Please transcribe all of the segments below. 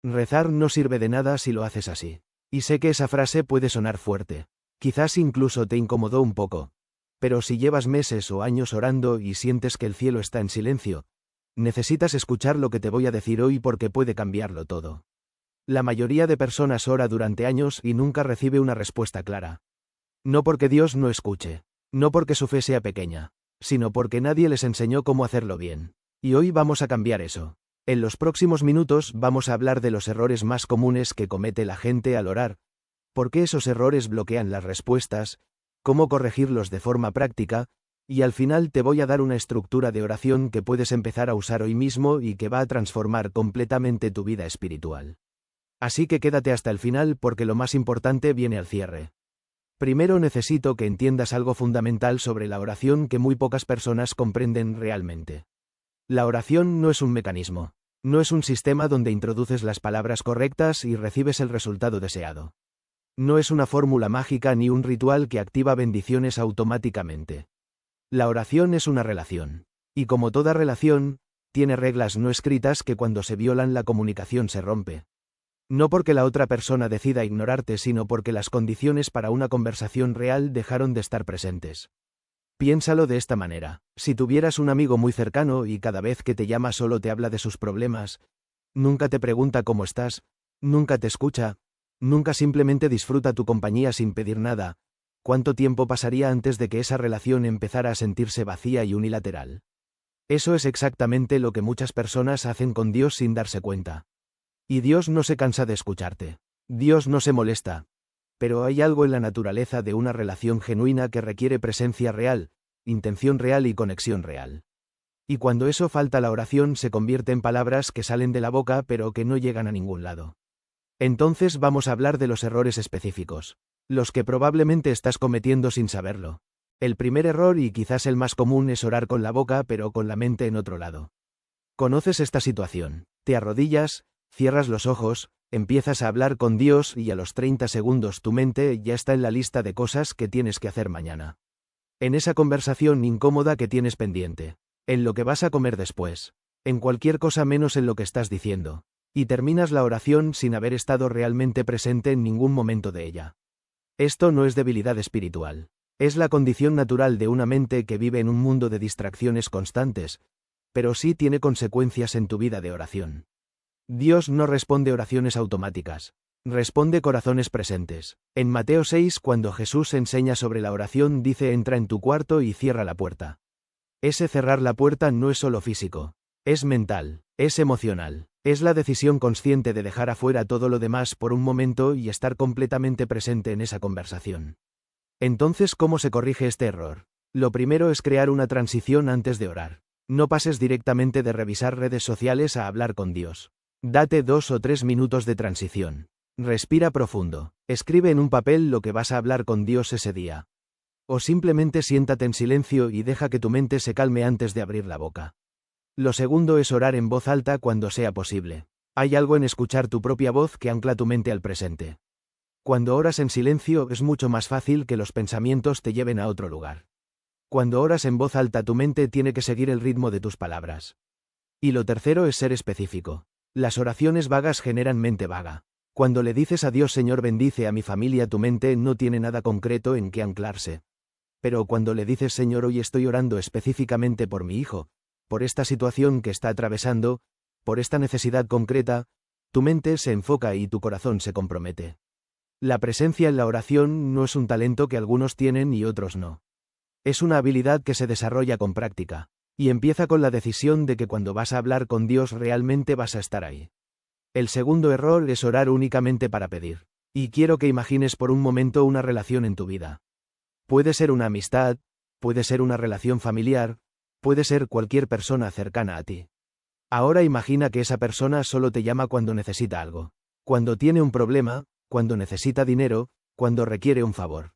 Rezar no sirve de nada si lo haces así. Y sé que esa frase puede sonar fuerte. Quizás incluso te incomodó un poco. Pero si llevas meses o años orando y sientes que el cielo está en silencio, necesitas escuchar lo que te voy a decir hoy porque puede cambiarlo todo. La mayoría de personas ora durante años y nunca recibe una respuesta clara. No porque Dios no escuche, no porque su fe sea pequeña, sino porque nadie les enseñó cómo hacerlo bien. Y hoy vamos a cambiar eso. En los próximos minutos vamos a hablar de los errores más comunes que comete la gente al orar, por qué esos errores bloquean las respuestas, cómo corregirlos de forma práctica, y al final te voy a dar una estructura de oración que puedes empezar a usar hoy mismo y que va a transformar completamente tu vida espiritual. Así que quédate hasta el final porque lo más importante viene al cierre. Primero necesito que entiendas algo fundamental sobre la oración que muy pocas personas comprenden realmente. La oración no es un mecanismo, no es un sistema donde introduces las palabras correctas y recibes el resultado deseado. No es una fórmula mágica ni un ritual que activa bendiciones automáticamente. La oración es una relación. Y como toda relación, tiene reglas no escritas que cuando se violan la comunicación se rompe. No porque la otra persona decida ignorarte, sino porque las condiciones para una conversación real dejaron de estar presentes. Piénsalo de esta manera. Si tuvieras un amigo muy cercano y cada vez que te llama solo te habla de sus problemas, nunca te pregunta cómo estás, nunca te escucha, nunca simplemente disfruta tu compañía sin pedir nada, ¿cuánto tiempo pasaría antes de que esa relación empezara a sentirse vacía y unilateral? Eso es exactamente lo que muchas personas hacen con Dios sin darse cuenta. Y Dios no se cansa de escucharte. Dios no se molesta. Pero hay algo en la naturaleza de una relación genuina que requiere presencia real, intención real y conexión real. Y cuando eso falta, la oración se convierte en palabras que salen de la boca pero que no llegan a ningún lado. Entonces vamos a hablar de los errores específicos, los que probablemente estás cometiendo sin saberlo. El primer error y quizás el más común es orar con la boca pero con la mente en otro lado. ¿Conoces esta situación? Te arrodillas, cierras los ojos, empiezas a hablar con Dios y a los 30 segundos tu mente ya está en la lista de cosas que tienes que hacer mañana. En esa conversación incómoda que tienes pendiente, en lo que vas a comer después, en cualquier cosa menos en lo que estás diciendo. Y terminas la oración sin haber estado realmente presente en ningún momento de ella. Esto no es debilidad espiritual. Es la condición natural de una mente que vive en un mundo de distracciones constantes, pero sí tiene consecuencias en tu vida de oración. Dios no responde oraciones automáticas. Responde corazones presentes. En Mateo 6, cuando Jesús enseña sobre la oración, dice: entra en tu cuarto y cierra la puerta. Ese cerrar la puerta no es solo físico. Es mental, es emocional. Es la decisión consciente de dejar afuera todo lo demás por un momento y estar completamente presente en esa conversación. Entonces, ¿cómo se corrige este error? Lo primero es crear una transición antes de orar. No pases directamente de revisar redes sociales a hablar con Dios. Date 2 o 3 minutos de transición. Respira profundo. Escribe en un papel lo que vas a hablar con Dios ese día. O simplemente siéntate en silencio y deja que tu mente se calme antes de abrir la boca. Lo segundo es orar en voz alta cuando sea posible. Hay algo en escuchar tu propia voz que ancla tu mente al presente. Cuando oras en silencio es mucho más fácil que los pensamientos te lleven a otro lugar. Cuando oras en voz alta, tu mente tiene que seguir el ritmo de tus palabras. Y lo tercero es ser específico. Las oraciones vagas generan mente vaga. Cuando le dices a Dios: Señor, bendice a mi familia, tu mente no tiene nada concreto en qué anclarse. Pero cuando le dices: Señor, hoy estoy orando específicamente por mi hijo, por esta situación que está atravesando, por esta necesidad concreta, tu mente se enfoca y tu corazón se compromete. La presencia en la oración no es un talento que algunos tienen y otros no. Es una habilidad que se desarrolla con práctica, y empieza con la decisión de que cuando vas a hablar con Dios realmente vas a estar ahí. El segundo error es orar únicamente para pedir. Y quiero que imagines por un momento una relación en tu vida. Puede ser una amistad, puede ser una relación familiar, puede ser cualquier persona cercana a ti. Ahora imagina que esa persona solo te llama cuando necesita algo, cuando tiene un problema, cuando necesita dinero, cuando requiere un favor.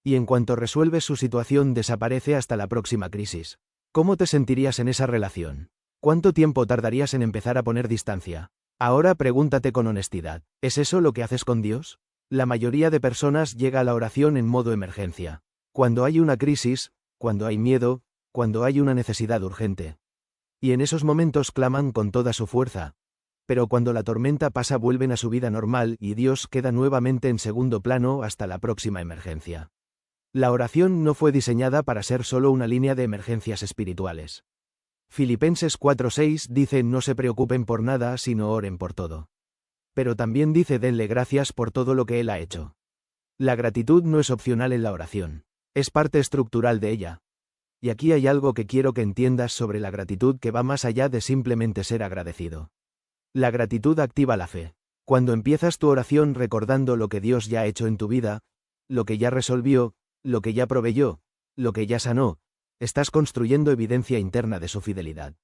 Y en cuanto resuelves su situación desaparece hasta la próxima crisis. ¿Cómo te sentirías en esa relación? ¿Cuánto tiempo tardarías en empezar a poner distancia? Ahora pregúntate con honestidad, ¿es eso lo que haces con Dios? La mayoría de personas llega a la oración en modo emergencia. Cuando hay una crisis, cuando hay miedo, cuando hay una necesidad urgente. Y en esos momentos claman con toda su fuerza. pero cuando la tormenta pasa vuelven a su vida normal y Dios queda nuevamente en segundo plano hasta la próxima emergencia. La oración no fue diseñada para ser solo una línea de emergencias espirituales. Filipenses 4:6 dice: no se preocupen por nada, sino oren por todo. Pero también dice: denle gracias por todo lo que Él ha hecho. La gratitud no es opcional en la oración. Es parte estructural de ella. Y aquí hay algo que quiero que entiendas sobre la gratitud que va más allá de simplemente ser agradecido. La gratitud activa la fe. Cuando empiezas tu oración recordando lo que Dios ya ha hecho en tu vida, lo que ya resolvió, lo que ya proveyó, lo que ya sanó, estás construyendo evidencia interna de su fidelidad.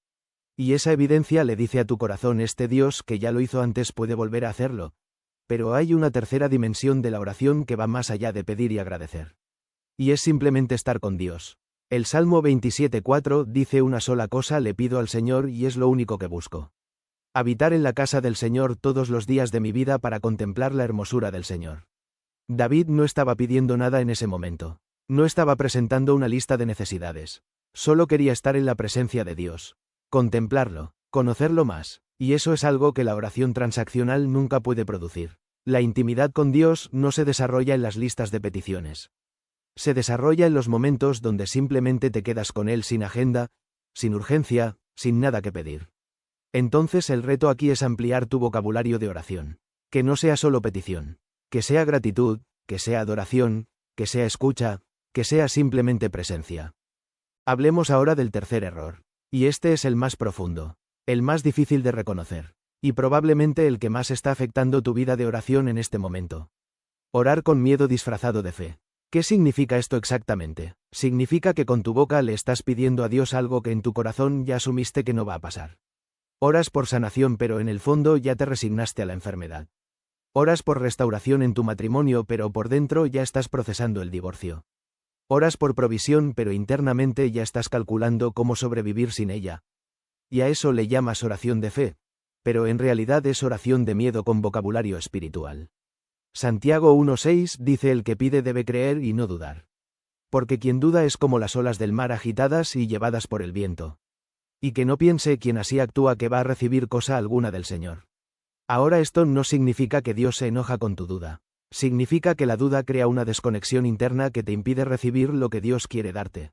Y esa evidencia le dice a tu corazón: este Dios que ya lo hizo antes puede volver a hacerlo. Pero hay una tercera dimensión de la oración que va más allá de pedir y agradecer. Y es simplemente estar con Dios. El Salmo 27:4 dice: una sola cosa le pido al Señor y es lo único que busco. Habitar en la casa del Señor todos los días de mi vida para contemplar la hermosura del Señor. David no estaba pidiendo nada en ese momento. No estaba presentando una lista de necesidades. Solo quería estar en la presencia de Dios. Contemplarlo, conocerlo más. Y eso es algo que la oración transaccional nunca puede producir. La intimidad con Dios no se desarrolla en las listas de peticiones. Se desarrolla en los momentos donde simplemente te quedas con Él sin agenda, sin urgencia, sin nada que pedir. Entonces el reto aquí es ampliar tu vocabulario de oración. Que no sea solo petición. Que sea gratitud, que sea adoración, que sea escucha, que sea simplemente presencia. Hablemos ahora del tercer error. Y este es el más profundo. El más difícil de reconocer. Y probablemente el que más está afectando tu vida de oración en este momento. Orar con miedo disfrazado de fe. ¿Qué significa esto exactamente? Significa que con tu boca le estás pidiendo a Dios algo que en tu corazón ya asumiste que no va a pasar. Oras por sanación pero en el fondo ya te resignaste a la enfermedad. Oras por restauración en tu matrimonio pero por dentro ya estás procesando el divorcio. Oras por provisión pero internamente ya estás calculando cómo sobrevivir sin ella. Y a eso le llamas oración de fe, pero en realidad es oración de miedo con vocabulario espiritual. Santiago 1:6 dice: el que pide debe creer y no dudar. Porque quien duda es como las olas del mar agitadas y llevadas por el viento. Y que no piense quien así actúa que va a recibir cosa alguna del Señor. Ahora esto no significa que Dios se enoja con tu duda. Significa que la duda crea una desconexión interna que te impide recibir lo que Dios quiere darte.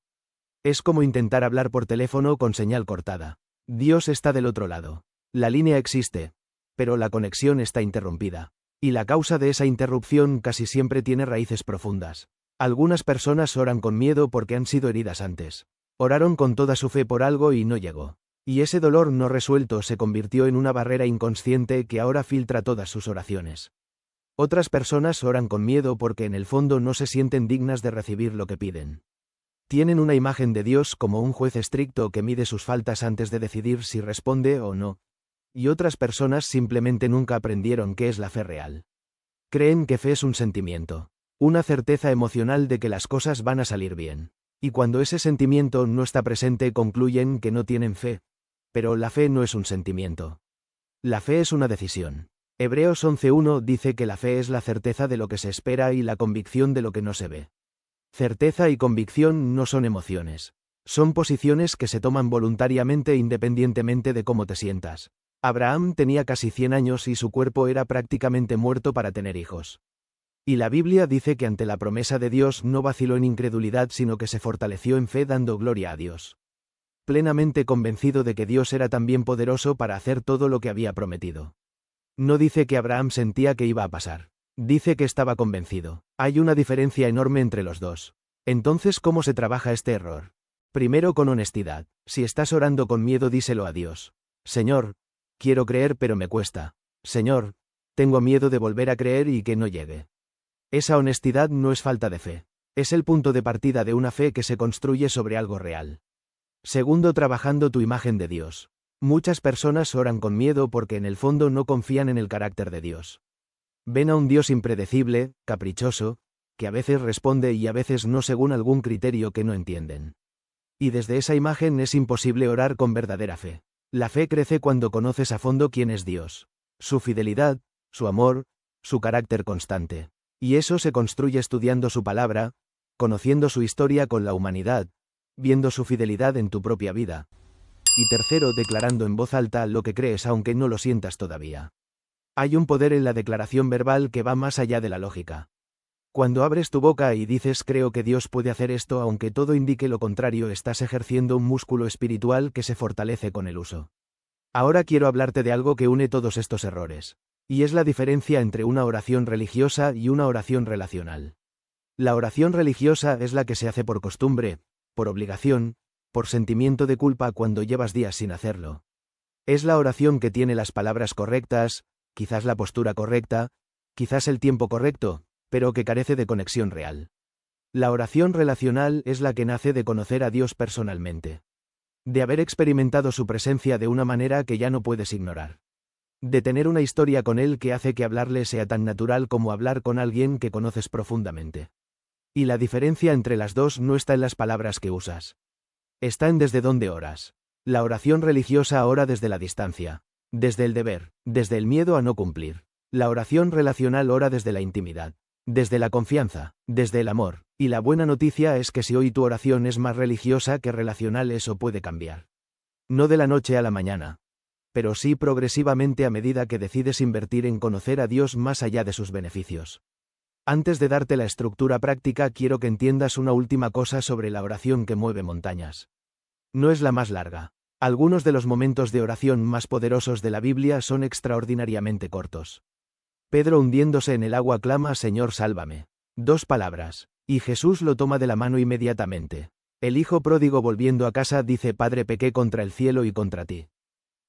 Es como intentar hablar por teléfono con señal cortada. Dios está del otro lado. La línea existe, pero la conexión está interrumpida. Y la causa de esa interrupción casi siempre tiene raíces profundas. Algunas personas oran con miedo porque han sido heridas antes. Oraron con toda su fe por algo y no llegó. Y ese dolor no resuelto se convirtió en una barrera inconsciente que ahora filtra todas sus oraciones. Otras personas oran con miedo porque en el fondo no se sienten dignas de recibir lo que piden. Tienen una imagen de Dios como un juez estricto que mide sus faltas antes de decidir si responde o no. Y otras personas simplemente nunca aprendieron qué es la fe real. Creen que fe es un sentimiento, una certeza emocional de que las cosas van a salir bien. Y cuando ese sentimiento no está presente concluyen que no tienen fe. Pero la fe no es un sentimiento. La fe es una decisión. Hebreos 11:1 dice que la fe es la certeza de lo que se espera y la convicción de lo que no se ve. Certeza y convicción no son emociones. Son posiciones que se toman voluntariamente independientemente de cómo te sientas. Abraham tenía casi 100 años y su cuerpo era prácticamente muerto para tener hijos. Y la Biblia dice que ante la promesa de Dios no vaciló en incredulidad sino que se fortaleció en fe dando gloria a Dios. Plenamente convencido de que Dios era también poderoso para hacer todo lo que había prometido. No dice que Abraham sentía que iba a pasar. Dice que estaba convencido. Hay una diferencia enorme entre los dos. Entonces, ¿cómo se trabaja este error? Primero, con honestidad. Si estás orando con miedo, díselo a Dios. Señor, quiero creer pero me cuesta. Señor, tengo miedo de volver a creer y que no llegue. Esa honestidad no es falta de fe. Es el punto de partida de una fe que se construye sobre algo real. Segundo, trabajando tu imagen de Dios. Muchas personas oran con miedo porque en el fondo no confían en el carácter de Dios. Ven a un Dios impredecible, caprichoso, que a veces responde y a veces no según algún criterio que no entienden. Y desde esa imagen es imposible orar con verdadera fe. La fe crece cuando conoces a fondo quién es Dios, su fidelidad, su amor, su carácter constante. Y eso se construye estudiando su palabra, conociendo su historia con la humanidad, viendo su fidelidad en tu propia vida. Y tercero, declarando en voz alta lo que crees aunque no lo sientas todavía. Hay un poder en la declaración verbal que va más allá de la lógica. Cuando abres tu boca y dices creo que Dios puede hacer esto aunque todo indique lo contrario, estás ejerciendo un músculo espiritual que se fortalece con el uso. Ahora quiero hablarte de algo que une todos estos errores. Y es la diferencia entre una oración religiosa y una oración relacional. La oración religiosa es la que se hace por costumbre, por obligación, por sentimiento de culpa cuando llevas días sin hacerlo. Es la oración que tiene las palabras correctas, quizás la postura correcta, quizás el tiempo correcto, pero que carece de conexión real. La oración relacional es la que nace de conocer a Dios personalmente. De haber experimentado su presencia de una manera que ya no puedes ignorar. De tener una historia con Él que hace que hablarle sea tan natural como hablar con alguien que conoces profundamente. Y la diferencia entre las dos no está en las palabras que usas. Está en desde dónde oras. La oración religiosa ora desde la distancia, desde el deber, desde el miedo a no cumplir. La oración relacional ora desde la intimidad, desde la confianza, desde el amor, y la buena noticia es que si hoy tu oración es más religiosa que relacional, eso puede cambiar. No de la noche a la mañana, pero sí progresivamente a medida que decides invertir en conocer a Dios más allá de sus beneficios. Antes de darte la estructura práctica, quiero que entiendas una última cosa sobre la oración que mueve montañas. No es la más larga. Algunos de los momentos de oración más poderosos de la Biblia son extraordinariamente cortos. Pedro hundiéndose en el agua clama Señor sálvame. 2 palabras. Y Jesús lo toma de la mano inmediatamente. El hijo pródigo volviendo a casa dice Padre pequé contra el cielo y contra ti.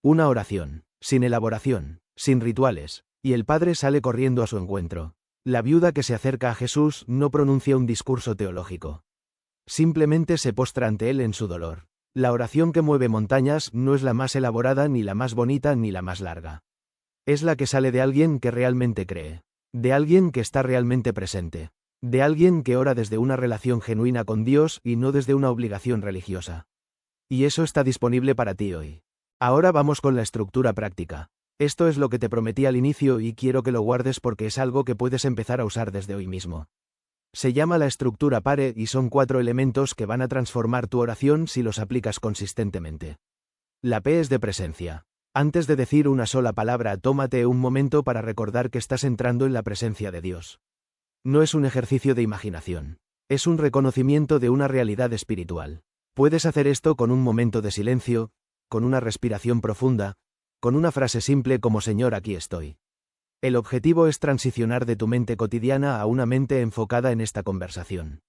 Una oración, sin elaboración, sin rituales, y el padre sale corriendo a su encuentro. La viuda que se acerca a Jesús no pronuncia un discurso teológico. Simplemente se postra ante él en su dolor. La oración que mueve montañas no es la más elaborada ni la más bonita ni la más larga. Es la que sale de alguien que realmente cree. De alguien que está realmente presente. De alguien que ora desde una relación genuina con Dios y no desde una obligación religiosa. Y eso está disponible para ti hoy. Ahora vamos con la estructura práctica. Esto es lo que te prometí al inicio y quiero que lo guardes porque es algo que puedes empezar a usar desde hoy mismo. Se llama la estructura PARE y son 4 elementos que van a transformar tu oración si los aplicas consistentemente. La P es de presencia. Antes de decir una sola palabra, tómate un momento para recordar que estás entrando en la presencia de Dios. No es un ejercicio de imaginación. Es un reconocimiento de una realidad espiritual. Puedes hacer esto con un momento de silencio, con una respiración profunda, con una frase simple como Señor, aquí estoy. El objetivo es transicionar de tu mente cotidiana a una mente enfocada en esta conversación.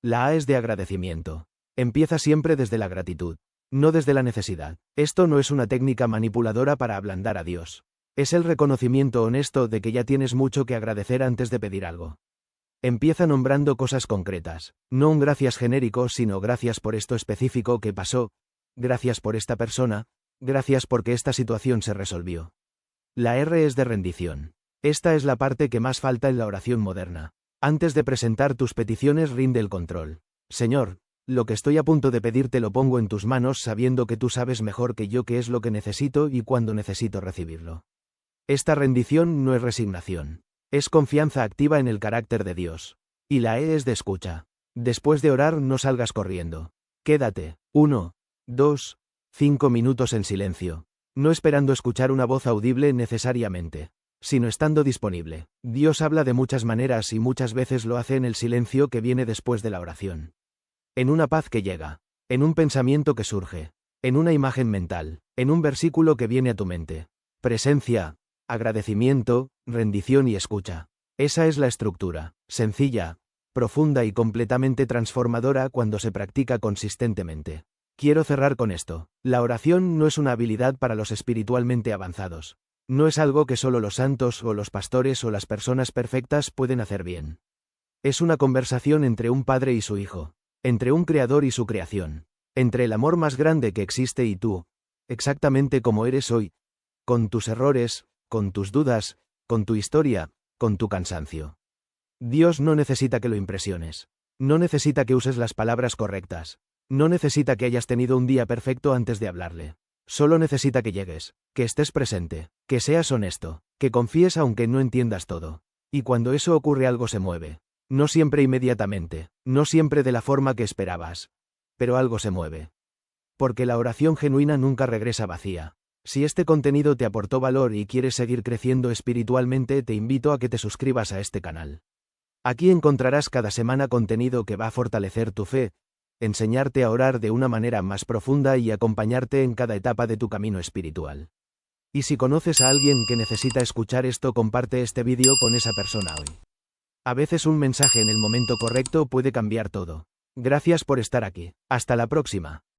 La A es de agradecimiento. Empieza siempre desde la gratitud, no desde la necesidad. Esto no es una técnica manipuladora para ablandar a Dios. Es el reconocimiento honesto de que ya tienes mucho que agradecer antes de pedir algo. Empieza nombrando cosas concretas, no un gracias genérico, sino gracias por esto específico que pasó, gracias por esta persona, gracias porque esta situación se resolvió. La R es de rendición. Esta es la parte que más falta en la oración moderna. Antes de presentar tus peticiones, rinde el control. Señor, lo que estoy a punto de pedirte lo pongo en tus manos sabiendo que tú sabes mejor que yo qué es lo que necesito y cuándo necesito recibirlo. Esta rendición no es resignación. Es confianza activa en el carácter de Dios. Y la E es de escucha. Después de orar no salgas corriendo. Quédate, 1, 2, 5 minutos en silencio. No esperando escuchar una voz audible necesariamente, sino estando disponible. Dios habla de muchas maneras y muchas veces lo hace en el silencio que viene después de la oración. En una paz que llega, en un pensamiento que surge, en una imagen mental, en un versículo que viene a tu mente. Presencia, agradecimiento, rendición y escucha. Esa es la estructura, sencilla, profunda y completamente transformadora cuando se practica consistentemente. Quiero cerrar con esto. La oración no es una habilidad para los espiritualmente avanzados. No es algo que solo los santos o los pastores o las personas perfectas pueden hacer bien. Es una conversación entre un padre y su hijo, entre un creador y su creación, entre el amor más grande que existe y tú, exactamente como eres hoy, con tus errores, con tus dudas, con tu historia, con tu cansancio. Dios no necesita que lo impresiones. No necesita que uses las palabras correctas. No necesita que hayas tenido un día perfecto antes de hablarle. Solo necesita que llegues, que estés presente, que seas honesto, que confíes aunque no entiendas todo. Y cuando eso ocurre algo se mueve. No siempre inmediatamente, no siempre de la forma que esperabas. Pero algo se mueve. Porque la oración genuina nunca regresa vacía. Si este contenido te aportó valor y quieres seguir creciendo espiritualmente, te invito a que te suscribas a este canal. Aquí encontrarás cada semana contenido que va a fortalecer tu fe, enseñarte a orar de una manera más profunda y acompañarte en cada etapa de tu camino espiritual. Y si conoces a alguien que necesita escuchar esto, comparte este vídeo con esa persona hoy. A veces un mensaje en el momento correcto puede cambiar todo. Gracias por estar aquí. Hasta la próxima.